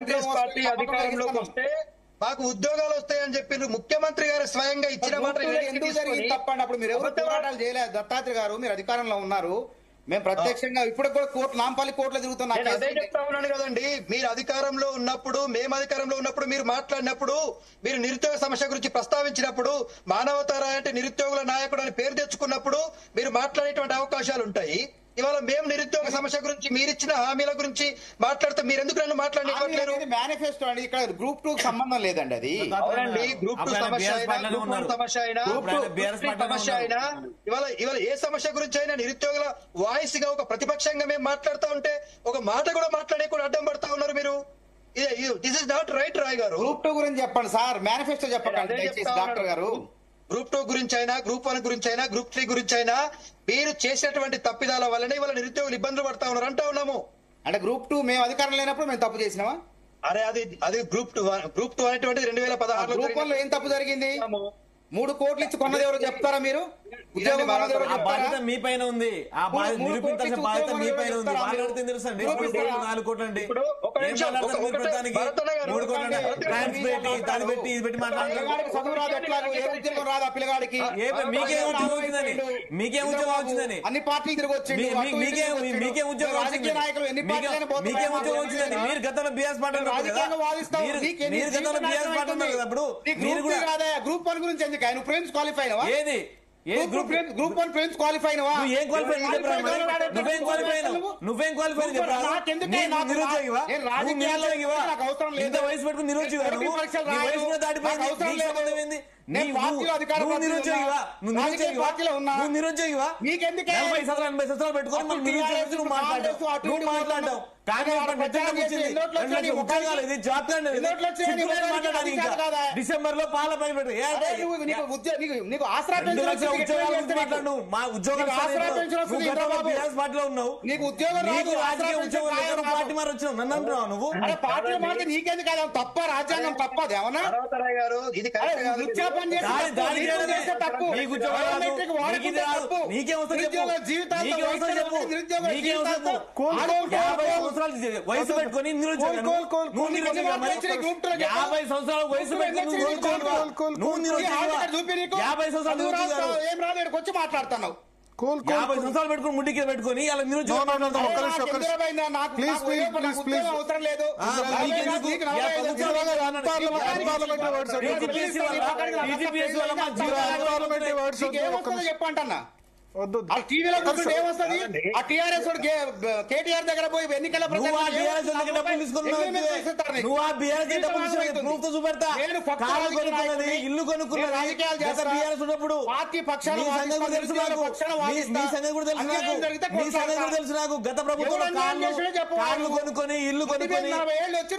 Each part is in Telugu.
కాంగ్రెస్ పార్టీ అధికారంలోకి వస్తే మాకు ఉద్యోగాలు వస్తాయని చెప్పి ముఖ్యమంత్రి గారు స్వయంగా ఇచ్చిన మాట ఎందుకు జరిగింది తప్పండి? అప్పుడు మీరు ఎవరు పోరాటాలు చేయలేదు. దత్తాత్రి గారు మీరు అధికారంలో ఉన్నారు. మేము ప్రత్యక్షంగా ఇప్పుడు కూడా కోర్టు నాంపల్లి కోర్టులో తిరుగుతున్నాం. అదే చెప్తా ఉన్నాను కదండి. మీరు అధికారంలో ఉన్నప్పుడు, మేము అధికారంలో ఉన్నప్పుడు మీరు మాట్లాడినప్పుడు, మీరు నిరుద్యోగ సమస్య గురించి ప్రస్తావించినప్పుడు, మానవతారా అంటే నిరుద్యోగుల నాయకుడు అని పేరు తెచ్చుకున్నప్పుడు మీరు మాట్లాడేటువంటి అవకాశాలు ఉంటాయి. ఇవాళ మేము నిరుద్యోగ సమస్య గురించి మీరిచ్చిన హామీల గురించి మాట్లాడితే మీరు ఎందుకు నన్ను మాట్లాడలేకపోవట్లేరు? మేనిఫెస్టో అండి, ఇక్కడ గ్రూప్ 2 సంబంధం లేదండి. అది అవునండి. గ్రూప్ 2 సమస్య అయినా, గ్రూప్ 1 సమస్య అయినా, సమస్య అయినా, ఇవాళ ఏ సమస్య గురించి అయినా నిరుద్యోగుల వాయిస్ గా ఒక ప్రతిపక్షంగా మేము మాట్లాడుతూ ఉంటే ఒక మాట కూడా మాట్లాడేకుండా అడ్డం పడతా ఉన్నారు మీరు. This is not right. Rai గారు, గ్రూప్ 2 గురించి చెప్పండి సార్, మేనిఫెస్టో చెప్పండి డాక్టర్ గారు. గ్రూప్ 2 గురించి అయినా, గ్రూప్ 1 గురించి అయినా, గ్రూప్ 3 గురించి అయినా మీరు చేసినటువంటి తప్పిదాల వల్లనే ఇవాళ నిరుద్యోగులు ఇబ్బందులు పడతా ఉన్నారు అంటా ఉన్నాము. అంటే గ్రూప్ 2 మేము అధికారం లేనప్పుడు మేము తప్పు చేసినామా? అరే అది గ్రూప్ 2 అనేటువంటి 2016 గ్రూప్ 1 లో ఏం తప్పు జరిగింది? 3 కోట్లు ఇచ్చి కొన్నది ఎవరు చెప్తారా? మీరు ఉద్యోగం బాధ్యత మీ పైన ఉంది. ఆ బాధ్యత నిరూపించాల్సిన బాధ్యత మీ పైన ఉంది. మాట్లాడితే తెలుసండి 4 కోట్లు అండి. 3 కోట్లు దాన్ని పెట్టి ఇది పెట్టి మాట్లాడుతున్నారు. చదువు రాదు, ఎట్లా ఏ ఉద్యోగం రాదు ఆ పిల్లగాడికి? మీకేం ఉద్యోగం వచ్చిందని? మీకేం ఉద్యోగం వచ్చిందని? అన్ని పార్టీలు తిరిగి వచ్చింది. మీకేం ఉద్యోగం రాజకీయ నాయకులు ఎన్ని పార్టీలు మీకేం ఉద్యోగం వచ్చిందని? మీరు గతంలో బీఆర్ఎస్ పార్టీ మీరు గతంలో బీఆర్ఎస్ పార్టీ ఉన్నారు కదా. అప్పుడు మీరు కూడా గ్రూప్ 1 గురించి ఎందుకు? ఆయన ఫ్రెండ్స్ క్వాలిఫై అయినవా? ఏది గ్రూప్ 1 ఫ్రెండ్స్ క్వాలిఫై అయినవా? ఏం క్వాలిఫై? నువ్వేం క్వాలిఫై? నువ్వేం క్వాలిఫై? నిరుద్యోగివా? ఇంత వయసు పెట్టుకుని నిరుద్యోగివా? నువ్వు వయసు దాటిపోయింది. నువ్వు నిరుద్యోగివా? నువ్వు నిరుద్యోగివా? 40 సంవత్సరాలు పెట్టుకొని నువ్వు మాట్లాడతావు. డిసెంబర్ లో పాల పై పెట్టు. మా ఉద్యోగాలు పార్టీలో ఉన్నావు. నీకు ఉద్యోగం పార్టీ మారి వచ్చినావు. నన్ను అంటున్నావు నువ్వు? పార్టీ మారితే నీకేంది కాదు? తప్ప రాజ్యాంగం తప్పది ఏమన్నా? గారు ఇది నీకేం వస్తుంది వయసు పెట్టుకుని 50 సంవత్సరాలు వయసు పెట్టుకుని 50 సంవత్సరాలు ఏం రాదు వచ్చి మాట్లాడుతున్నావు. 50 సంవత్సరాలు పెట్టుకుని ముడ్డికి పెట్టుకుని అలా నిరుద్యోగం అవసరం లేదు. చెప్పంటన్నా టీవీలో కూర్చుంటే ఏమొస్తుంది? ఆ టీఆర్ఎస్ కేటీఆర్ దగ్గర పోయి ఎన్నికల ఇల్లు కొనుక్కున్నది రాజకీయాలు చేస్తారు. పార్టీ పక్షాలు తెలుసు నాకు. గత ప్రభుత్వం కార్లు కొనుక్కొని ఇల్లు కొనుక్కొని 40 ఏళ్ళు వచ్చి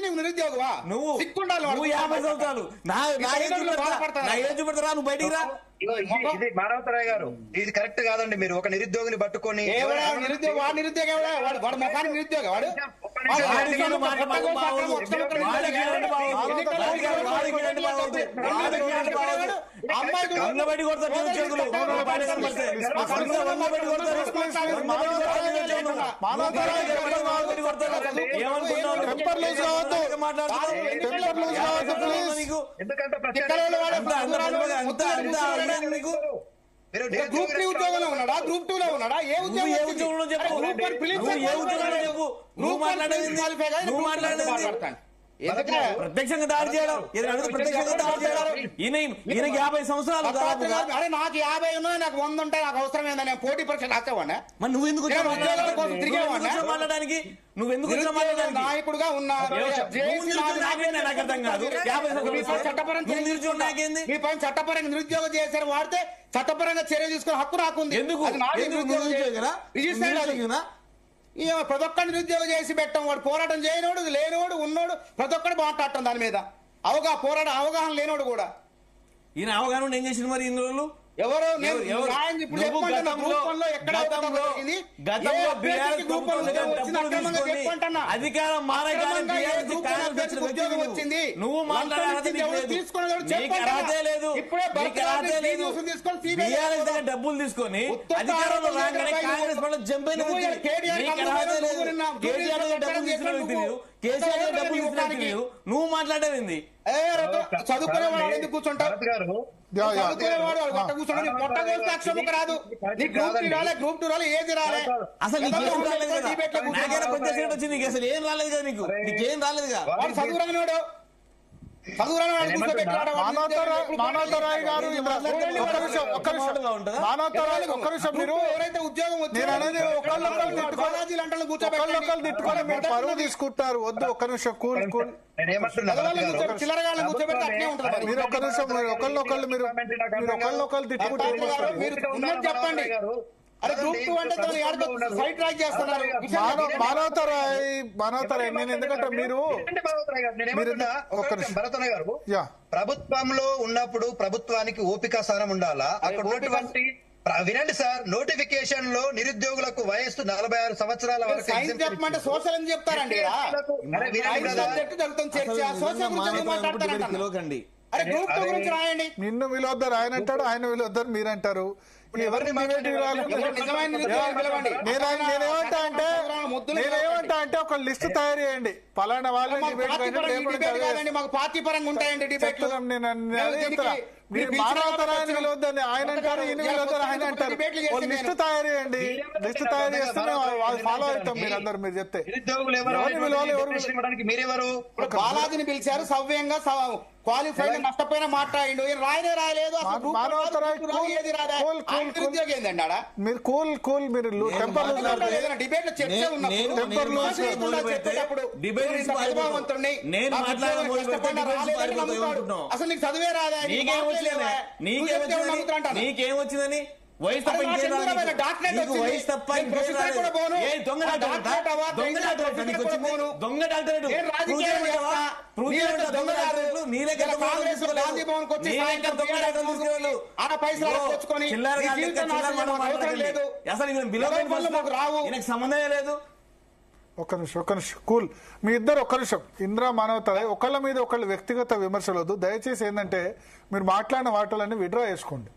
నువ్వు నిరుద్యోగవా? నువ్వు 50 సంవత్సరాలు నా ఏజ్ పెడతారా? నువ్వు బయటికి రా. ఇది మానవతరాయ్ గారు, ఇది కరెక్ట్ కాదండి. మీరు ఒక నిరుద్యోగిని పట్టుకొని బయట కొడతారు నిరుద్యోగులు. గ్రూప్ 3 ఉద్యోగంలో ఉన్నాడా? గ్రూప్ 2 లో ఉన్నాడా? ఏ ఉద్యోగంలో చెప్పు. నువ్వు మాట్లాడేది ప్రత్యక్షంగా దాడి చేయడం, ప్రత్యక్షంగా దాడి చేయడం. ఈయనకి 50 సంవత్సరాలు. అరే నాకు 50 ఉన్నాయి, నాకు 100 ఉంటాయి, నాకు అవసరం ఏందని పోటీ పరీక్ష రాసేవాడినా? మరి నువ్వు ఎందుకు మాట్లాడడానికి? నువ్వెందుకు నాయకుడుగా ఉన్నా నాకు అర్థం కాదు. మీ పైన చట్టపరంగా నిరుద్యోగం చేశారు వాడితే చట్టపరంగా చర్య తీసుకునే హక్కు నాకుంది. ఎందుకు? ప్రతి ఒక్కరు నిరుద్యోగం చేసి పెట్టాం. వాడు పోరాటం చేయనోడు, లేనివాడు, ఉన్నోడు ప్రతి ఒక్కరు మాట్లాడటం దాని మీద. అవగాహన లేనోడు కూడా. ఈయన అవగాహన ఏం చేసింది మరి ఇన్ని రోజులు? ఎవరో నేను ఎవరు? న్యాయం ఇప్పుడు నువ్వు చెప్పమంటున్నా. గతంలో గ్రూప్ వన్ లో ఎక్కడ గతంలో జరిగింది? గతంలో ఏ అభ్యర్థికి బీఆర్ఎస్ గ్రూప్ వన్ ప్రభుత్వం ఉద్యోగం వచ్చింది? డబ్బులు అక్రమంగా తీసుకొని చెప్పంటున్నా. అధికారం మారగానే అక్రమంగా ఏ బీఆర్ఎస్ గ్రూప్ వన్ కాంగ్రెస్ అభ్యర్థికి వచ్చిన ఉద్యోగం వ్యక్తి వచ్చింది? నువ్వు మాట్లాడే అర్హత నీకు ఎవరు లేదు. తీసుకున్నాడో నీకు చెప్పండి. అర్హతే లేదు. ఇప్పుడే నీకు అర్హతే లేదు. న్యూస్ తీసుకొని CBI బీఆర్ఎస్ దగ్గర డబ్బులు తీసుకొని అధికారంలో రాగానే కాంగ్రెస్ పనులు జంపైన నువ్వు వ్యక్తి. కేటీఆర్ నీకు కమ్ముడు అర్హతే లేదు. నువ్వు నిన్న కేటీఆర్ దగ్గర డబ్బులు తీసుకున్న వ్యక్తి నీవు. కేసీఆర్ దగ్గర డబ్బులు తీసుకున్న వ్యక్తి నీవు. నువ్వు మాట్లాడేది చదువుకునేవాడు ఎందుకు కూర్చుంటారు? భరత్ గారు చదువుకునేవాడు వాడు పొట్ట కూర్చొని పొట్ట కోస్తే అక్షరముఖ రాదు. నీ గ్రూప్ 3 రాలే, గ్రూప్ 2 రాలే, ఏది రాలే. అసలు నీకు ఏం రాలేదు కదా. డిబేట్లో కూర్చున్నాడు. నాకైనా పెద్ద సీట్ వచ్చింది. నీకు అసలు ఏం రాలేదు కదా. నీకేం రాలేదుగా. వాడు చదువురానివాడు. చదువురానివాడు కూర్చోబెట్టాడు. మానవతరాయ్ గారు ఒక్క నిమిషం మీరు ఎవరైతే ఉద్యోగం నేను అనేది ఒకళ్ళొకళ్ళు తిట్టుకొని మీరు పరువు తీసుకుంటారు. వద్దు ఒక్క నిమిషం కూల్ కూల్ చిల్లరగాళ్ళని కూర్చోబెట్టి అట్నే ఉంటుంది మరి. మీరు ఒక్క నిమిషం ఒకళ్ళొకళ్ళు మీరు ఒకళ్ళొకళ్ళు తిట్టుకుంటే ఏం వస్తారు? మీరు ఉన్నది చెప్పండి. అరే గ్రూప్ 2 అంటే సైడ్ ట్రాక్ చేస్తున్నారు. మానవతరాయ్ నేను ఎందుకంటే మీరు భరతన్న గారు యా ప్రభుత్వంలో ఉన్నప్పుడు ప్రభుత్వానికి ఓపిక స్థానం ఉండాలా? అక్కడ ఉన్నటువంటి వినండి సార్, నోటిఫికేషన్ లో నిరుద్యోగులకు వయస్సు 46 సంవత్సరాల వరకు సైన్స్ చెప్పమంటే సోషల్ అని చెప్తారండి. అరే వినండి కదా. సోషల్ గురించి మాట్లాడతారంట. అరే గ్రూప్ 2 గురించి రాయండి. నిన్ను విలువద్దారు ఆయన అంటాడు, ఆయన విలువద్దారు మీరు అంటారు. ఎవరిని నేనేమంటా అంటే ఒక లిస్ట్ తయారు చేయండి. పలానా వాళ్ళని మాకు పార్టీ పరంగా ఉంటాయండి డిబేట్లు. మీరు మానవతరాన్ని విలువద్దని ఆయన అంటారు, ఈయన విలువద్దని ఆయన అంటారు. లిస్ట్ తయారు చేయండి. లిస్ట్ తయారు చేస్తే మేము ఫాలో అవుతాం. మీరు అందరు మీరు చెప్తే మీరెవరు? బాలాజీని పిలిచారు సవ్యంగా క్వాలిఫైడ్ నష్టపోయినా మాట్లాడిండు. రాయలేదు. మీరు కూల్ కూల్ మీరు టెంపర్ డిబేట్ లో చర్చ అసలు నీకు చదివే రాదా? నీకేం వచ్చిందని వయసు తప్ప వయసు తప్ప దొంగ డాక్టరేట్ సంబంధమే లేదు. ఒక్క నిమిషం కూల్. మీ ఇద్దరు ఒక్క నిమిషం. ఇంద్రా మానవతరాయ్ ఒకళ్ళ మీద ఒకళ్ళు వ్యక్తిగత విమర్శలు వద్దు దయచేసి. ఏంటంటే మీరు మాట్లాడిన వాటిలన్నీ విడ్రా చేసుకోండి.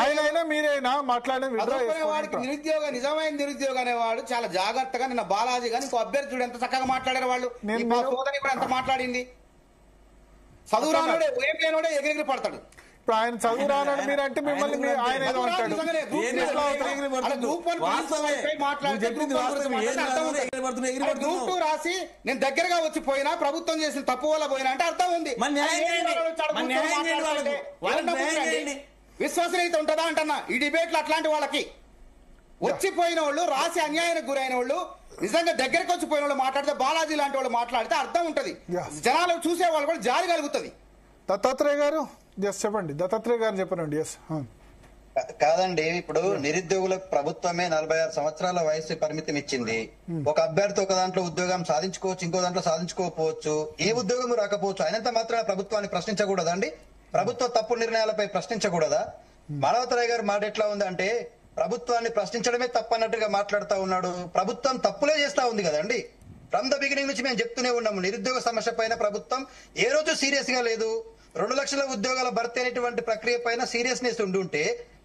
ఆయనైనా మీరైనా మాట్లాడిన విడ్రా వాడికి నిరుద్యోగ నిజమైన నిరుద్యోగ అనేవాడు చాలా జాగ్రత్తగా నిన్న బాలాజీ గాని ఇంకో అభ్యర్థుడు ఎంత చక్కగా మాట్లాడారు. వాళ్ళు సోదరి కూడా ఎంత మాట్లాడింది. చదువు రానుడే ఏం లేనుడే ఎగిరెగిరి పడతాడు. ఇప్పుడు ఆయన చదువు రానని మీరు అంటే మిమ్మల్ని ఆయన ఏదో అంటాడు. గ్రూప్ 2 రాసి నేను దగ్గరగా వచ్చి పోయినా ప్రభుత్వం చేసిన తప్పు వల్ల పోయినా అంటే అర్థం ఉంది. విశ్వసనీయత ఉంటుందా అంటున్నా. ఈ డిబేట్లు అట్లాంటి వాళ్ళకి వచ్చిపోయిన వాళ్ళు రాసి అన్యాయానికి గురైన వాళ్ళు నిజంగా దగ్గరకు వచ్చిపోయిన వాళ్ళు మాట్లాడితే బాలాజీ లాంటి వాళ్ళు మాట్లాడితే అర్థం ఉంటది. జనాలు చూసే వాళ్ళు కూడా జాలి కలుగుతుంది. దత్తాత్రేయ గారు చెప్పండి. దత్తాత్రేయ గారు చెప్పండి. కాదండి, ఇప్పుడు నిరుద్యోగులకు ప్రభుత్వమే 46 సంవత్సరాల వయసు పరిమితిని ఇచ్చింది. ఒక అభ్యర్థి ఒక దాంట్లో ఉద్యోగం సాధించుకోవచ్చు, ఇంకో దాంట్లో సాధించుకోకపోవచ్చు, ఏ ఉద్యోగం రాకపోవచ్చు. అయినంత మాత్రం ప్రభుత్వాన్ని ప్రశ్నించకూడదండి? ప్రభుత్వ తప్పు నిర్ణయాలపై ప్రశ్నించకూడదా? మానవతరాయ్ గారు మాట ఎట్లా ఉందంటే ప్రభుత్వాన్ని ప్రశ్నించడమే తప్పన్నట్టుగా మాట్లాడుతూ ఉన్నాడు. ప్రభుత్వం తప్పులే చేస్తా ఉంది కదండి. ఫ్రమ్ ద బిగినింగ్ నుంచి మేము చెప్తూనే ఉన్నాము, నిరుద్యోగ సమస్య పైన ప్రభుత్వం ఏ రోజు సీరియస్ గా లేదు. 2 లక్షల ఉద్యోగాల భర్తీ అనేటువంటి ప్రక్రియ పైన సీరియస్నెస్ ఉండుంటే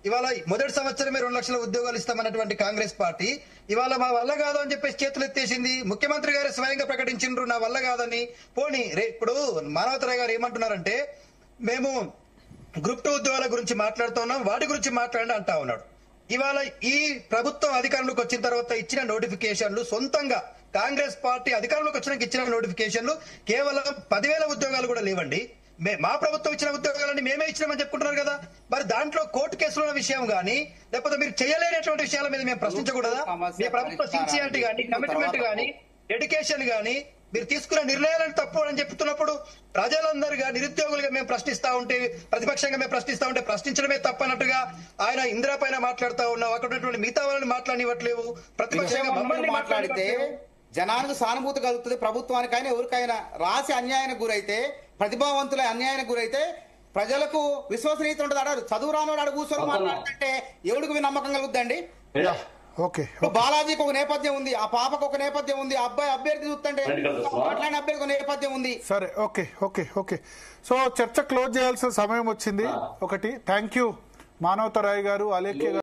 ఇవాళ మొదటి సంవత్సరమే 2 లక్షల ఉద్యోగాలు ఇస్తామన్నటువంటి కాంగ్రెస్ పార్టీ ఇవాళ మా వల్ల కాదు అని చెప్పేసి చేతులు ఎత్తేసింది. ముఖ్యమంత్రి గారు స్వయంగా ప్రకటించిండ్రు నా వల్ల కాదని. పోనీ ఇప్పుడు మానవతరాయ్ గారు ఏమంటున్నారంటే మేము గ్రూప్ 2 ఉద్యోగాల గురించి మాట్లాడుతున్నాం, వాటి గురించి మాట్లాడండి అంటా ఉన్నాడు. ఇవాళ ఈ ప్రభుత్వం అధికారంలోకి వచ్చిన తర్వాత ఇచ్చిన నోటిఫికేషన్లు సొంతంగా కాంగ్రెస్ పార్టీ అధికారంలోకి వచ్చినాక ఇచ్చిన నోటిఫికేషన్లు కేవలం 10,000 ఉద్యోగాలు కూడా లేవండి. మా ప్రభుత్వం ఇచ్చిన ఉద్యోగాలని మేమే ఇచ్చినామని చెప్పుకుంటున్నారు కదా. మరి దాంట్లో కోర్టు కేసులు ఉన్న విషయం గానీ లేకపోతే మీరు చేయలేనటువంటి విషయాల మీద మేము ప్రశ్నించకూడదా? మీ ప్రభుత్వ సిన్సియారిటీ గానీ, కమిట్మెంట్ గానీ, డెడికేషన్ గానీ, మీరు తీసుకున్న నిర్ణయాలను తప్పు అని చెప్తున్నప్పుడు ప్రజలందరుగా నిరుద్యోగులుగా మేము ప్రశ్నిస్తా ఉంటే, ప్రతిపక్షంగా మేము ప్రశ్నిస్తా ఉంటే ప్రశ్నించడమే తప్పన్నట్టుగా ఆయన ఇందిరా పైన మాట్లాడుతూ ఉన్నావు. అక్కడ ఉన్నటువంటి మిగతా వాళ్ళని మాట్లాడివ్వట్లేవు. ప్రతిపక్షంగా మమ్మల్ని మాట్లాడితే జనానికి సానుభూతి కలుగుతుంది. ప్రభుత్వానికైనా ఎవరికైనా రాసి అన్యాయానికి గురైతే, ప్రతిభావంతుల అన్యాయానికి గురైతే ప్రజలకు విశ్వసనీయత ఉంటుంది అన్నారు. చదువు రానోడు అడుగు కూర్చొని మాట్లాడుతుంటే ఎవడికి నమ్మకం కలుగుద్దండి? ఓకే ఇప్పుడు బాలాజీకి ఒక నేపథ్యం ఉంది, ఆ పాపకు ఒక నేపథ్యం ఉంది, అబ్బాయి అభ్యర్థి చూస్తుంటే మాట్లాడిన అభ్యర్థికి ఒక నేపథ్యం ఉంది. సరే, ఓకే ఓకే ఓకే. సో చర్చ క్లోజ్ చేయాల్సిన సమయం వచ్చింది. ఒకటి, థ్యాంక్ యూ మానవతా రాయ్ గారు, అలేఖ్య గారు.